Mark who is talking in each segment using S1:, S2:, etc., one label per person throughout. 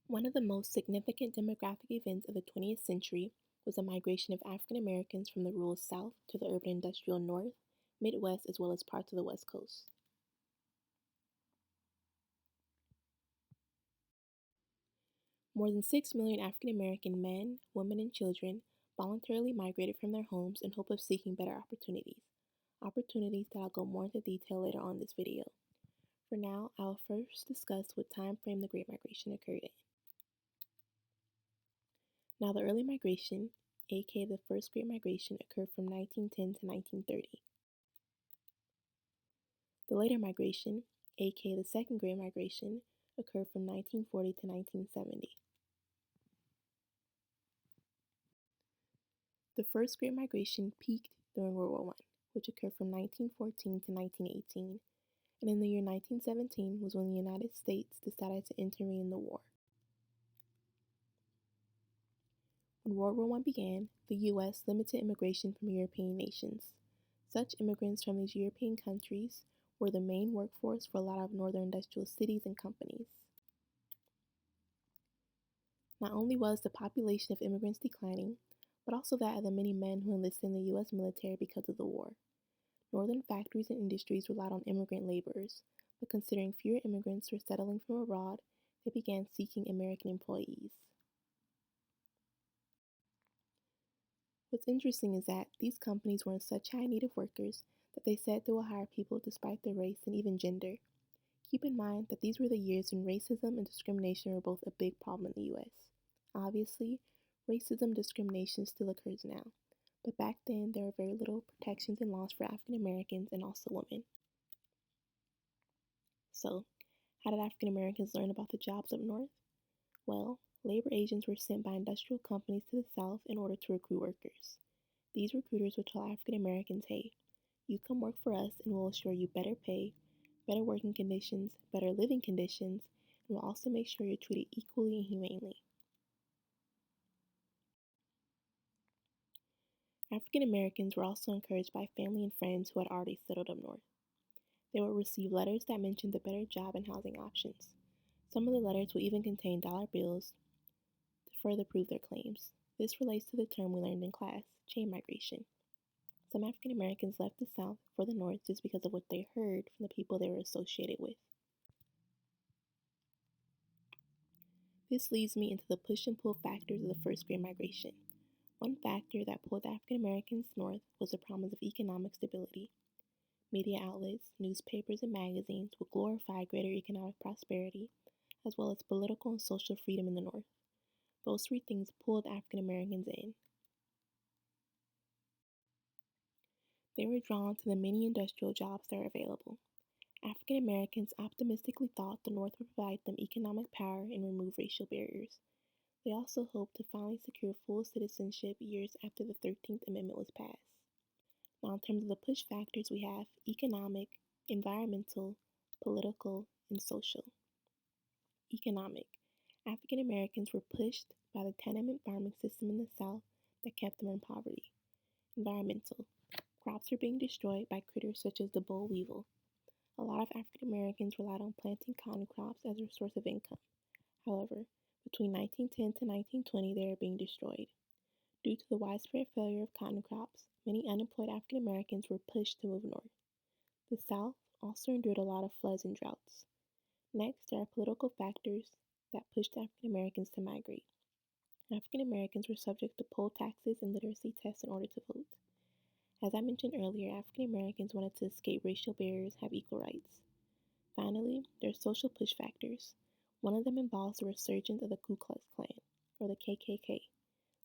S1: One of the most significant demographic events of the 20th century was the migration of African Americans from the rural South to the urban industrial North, Midwest, as well as parts of the West Coast. More than 6 million African American men, women, and children voluntarily migrated from their homes in hope of seeking better opportunities that I'll go more into detail later on in this video. For now, I'll first discuss what time frame the Great Migration occurred in. Now, the early migration, aka the First Great Migration, occurred from 1910 to 1930. The later migration, aka the Second Great Migration, occurred from 1940 to 1970. The First Great Migration peaked during World War I, which occurred from 1914 to 1918, and in the year 1917 was when the United States decided to intervene in the war. When World War I began, the U.S. limited immigration from European nations. Such immigrants from these European countries were the main workforce for a lot of northern industrial cities and companies. Not only was the population of immigrants declining, but also that of the many men who enlisted in the U.S. military because of the war. Northern factories and industries relied on immigrant laborers, but considering fewer immigrants were settling from abroad, they began seeking American employees. What's interesting is that these companies were in such high need of workers that they said they will hire people despite their race and even gender. Keep in mind that these were the years when racism and discrimination were both a big problem in the US. Obviously, racism and discrimination still occurs now, but back then there were very little protections and laws for African Americans and also women. So, how did African Americans learn about the jobs up north? Well, labor agents were sent by industrial companies to the South in order to recruit workers. These recruiters would tell African Americans, hey, you come work for us and we'll assure you better pay, better working conditions, better living conditions, and we'll also make sure you're treated equally and humanely. African Americans were also encouraged by family and friends who had already settled up north. They would receive letters that mentioned the better job and housing options. Some of the letters would even contain dollar bills to further prove their claims. This relates to the term we learned in class, chain migration. Some African Americans left the South for the North just because of what they heard from the people they were associated with. This leads me into the push and pull factors of the First Great Migration. One factor that pulled African Americans north was the promise of economic stability. Media outlets, newspapers, and magazines would glorify greater economic prosperity, as well as political and social freedom in the North. Those three things pulled African Americans in. They were drawn to the many industrial jobs that are available. African Americans optimistically thought the North would provide them economic power and remove racial barriers. They also hoped to finally secure full citizenship years after the 13th Amendment was passed. Now, in terms of the push factors, we have economic, environmental, political, and social. Economic. African Americans were pushed by the tenement farming system in the South that kept them in poverty. Environmental. Crops were being destroyed by critters such as the boll weevil. A lot of African Americans relied on planting cotton crops as their source of income. However, between 1910 to 1920, they were being destroyed. Due to the widespread failure of cotton crops, many unemployed African Americans were pushed to move north. The South also endured a lot of floods and droughts. Next, there are political factors that pushed African Americans to migrate. African Americans were subject to poll taxes and literacy tests in order to vote. As I mentioned earlier, African Americans wanted to escape racial barriers and have equal rights. Finally, there are social push factors. One of them involves the resurgence of the Ku Klux Klan, or the KKK.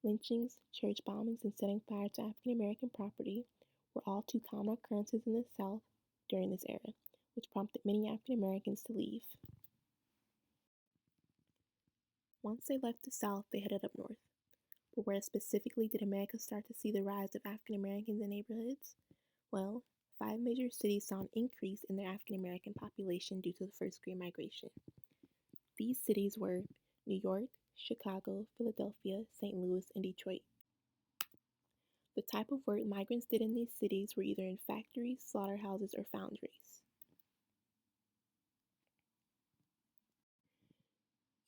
S1: Lynchings, church bombings, and setting fire to African American property were all too common occurrences in the South during this era, which prompted many African Americans to leave. Once they left the South, they headed up north. But where specifically did America start to see the rise of African Americans in neighborhoods? Well, 5 major cities saw an increase in their African American population due to the First Great Migration. These cities were New York, Chicago, Philadelphia, St. Louis, and Detroit. The type of work migrants did in these cities were either in factories, slaughterhouses, or foundries.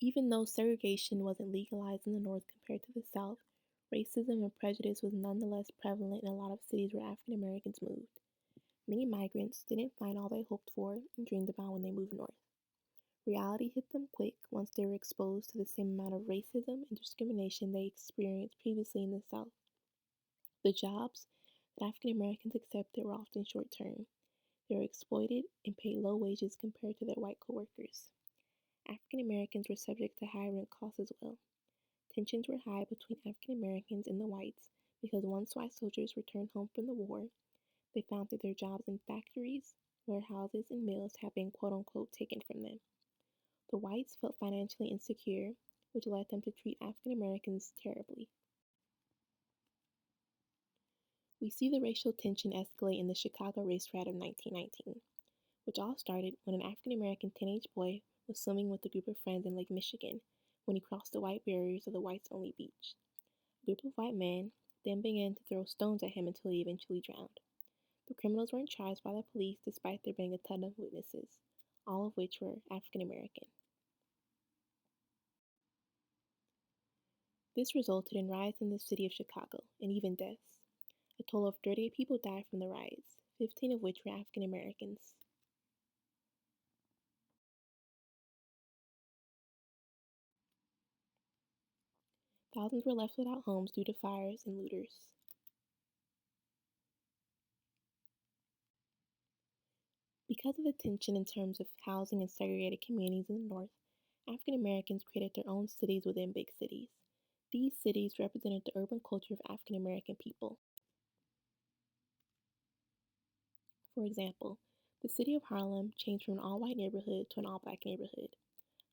S1: Even though segregation wasn't legalized in the North compared to the South, racism and prejudice was nonetheless prevalent in a lot of cities where African Americans moved. Many migrants didn't find all they hoped for and dreamed about when they moved north. Reality hit them quick once they were exposed to the same amount of racism and discrimination they experienced previously in the South. The jobs that African Americans accepted were often short term. They were exploited and paid low wages compared to their white coworkers. African Americans were subject to high rent costs as well. Tensions were high between African Americans and the whites because once white soldiers returned home from the war, they found that their jobs in factories, warehouses, and mills had been quote unquote taken from them. The whites felt financially insecure, which led them to treat African Americans terribly. We see the racial tension escalate in the Chicago race riot of 1919, which all started when an African American teenage boy was swimming with a group of friends in Lake Michigan when he crossed the white barriers of the whites only beach. A group of white men then began to throw stones at him until he eventually drowned. The criminals weren't charged by the police despite there being a ton of witnesses, all of which were African American. This resulted in riots in the city of Chicago and even deaths. A total of 38 people died from the riots, 15 of which were African Americans. Thousands were left without homes due to fires and looters. Because of the tension in terms of housing and segregated communities in the North, African Americans created their own cities within big cities. These cities represented the urban culture of African American people. For example, the city of Harlem changed from an all white neighborhood to an all black neighborhood.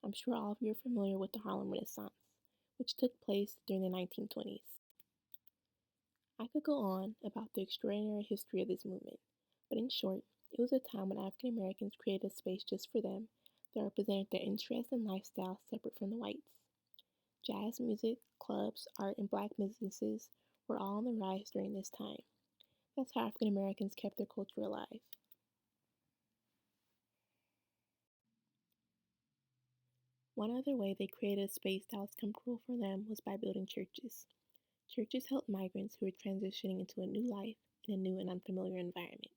S1: I'm sure all of you are familiar with the Harlem Renaissance, which took place during the 1920s. I could go on about the extraordinary history of this movement, but in short, it was a time when African Americans created a space just for them that represented their interests and lifestyles separate from the whites. Jazz music, clubs, art, and black businesses were all on the rise during this time. That's how African Americans kept their culture alive. One other way they created a space that was comfortable for them was by building churches. Churches helped migrants who were transitioning into a new life in a new and unfamiliar environment.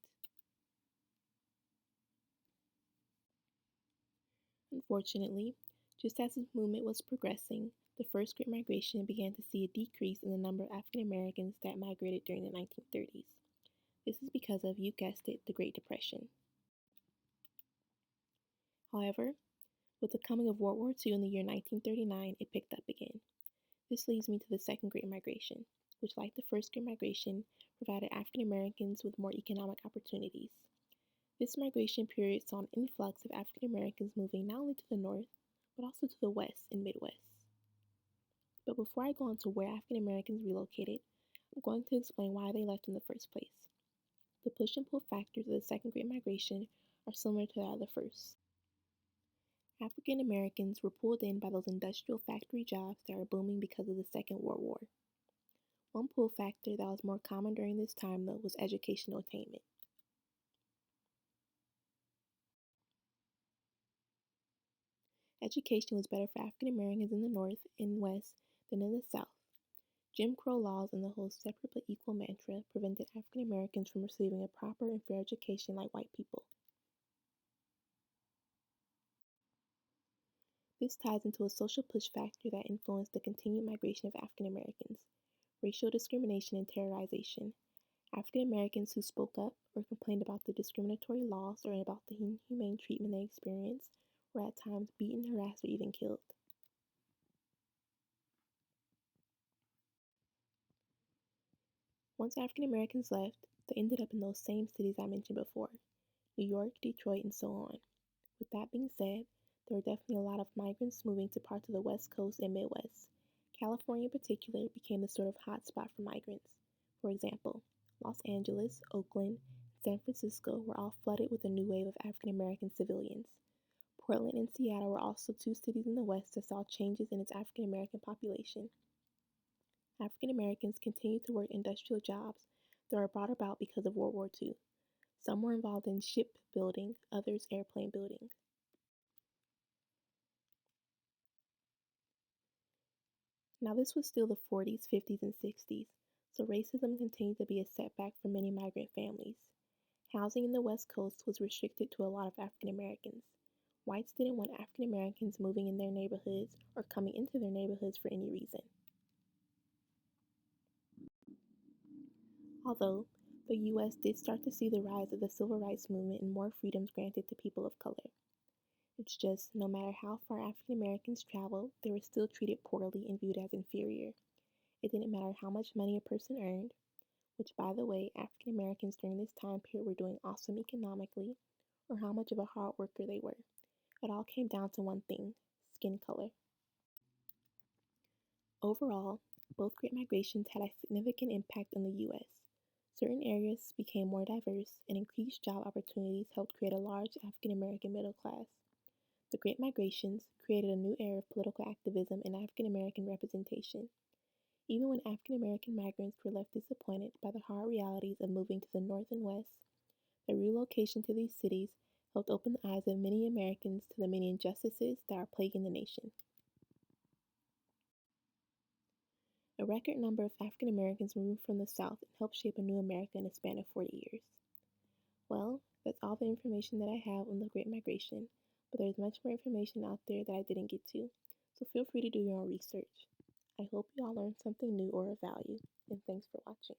S1: Unfortunately, just as this movement was progressing, the first Great Migration began to see a decrease in the number of African Americans that migrated during the 1930s. This is because of, you guessed it, the Great Depression. However, with the coming of World War II in the year 1939, it picked up again. This leads me to the Second Great Migration, which, like the First Great Migration, provided African Americans with more economic opportunities. This migration period saw an influx of African Americans moving not only to the north, but also to the west and Midwest. But before I go on to where African Americans relocated, I'm going to explain why they left in the first place. The push and pull factors of the Second Great Migration are similar to that of the first. African Americans were pulled in by those industrial factory jobs that were booming because of the Second World War. One pull factor that was more common during this time, though, was educational attainment. Education was better for African Americans in the North and West than in the South. Jim Crow laws and the whole separate but equal mantra prevented African Americans from receiving a proper and fair education like white people. This ties into a social push factor that influenced the continued migration of African Americans: racial discrimination and terrorization. African Americans who spoke up or complained about the discriminatory laws or about the inhumane treatment they experienced were at times beaten, harassed, or even killed. Once African Americans left, they ended up in those same cities I mentioned before: New York, Detroit, and so on. With that being said, there were definitely a lot of migrants moving to parts of the West Coast and Midwest. California, in particular, became the sort of hot spot for migrants. For example, Los Angeles, Oakland, and San Francisco were all flooded with a new wave of African American civilians. Portland and Seattle were also two cities in the West that saw changes in its African American population. African Americans continued to work industrial jobs that were brought about because of World War II. Some were involved in shipbuilding, others airplane building. Now, this was still the 40s, 50s, and 60s, so racism continued to be a setback for many migrant families. Housing in the West Coast was restricted to a lot of African Americans. Whites didn't want African Americans moving in their neighborhoods or coming into their neighborhoods for any reason. Although the US did start to see the rise of the civil rights movement and more freedoms granted to people of color. It's just no matter how far African Americans traveled, they were still treated poorly and viewed as inferior. It didn't matter how much money a person earned, which, by the way, African Americans during this time period were doing awesome economically, or how much of a hard worker they were. It all came down to one thing: skin color. Overall, both great migrations had a significant impact on the U.S. Certain areas became more diverse, and increased job opportunities helped create a large African American middle class. The Great Migrations created a new era of political activism and African American representation. Even when African American migrants were left disappointed by the hard realities of moving to the North and West, their relocation to these cities helped open the eyes of many Americans to the many injustices that are plaguing the nation. A record number of African Americans moved from the South and helped shape a new America in a span of 40 years. Well, that's all the information that I have on the Great Migration, but there's much more information out there that I didn't get to, so feel free to do your own research. I hope you all learned something new or of value, and thanks for watching.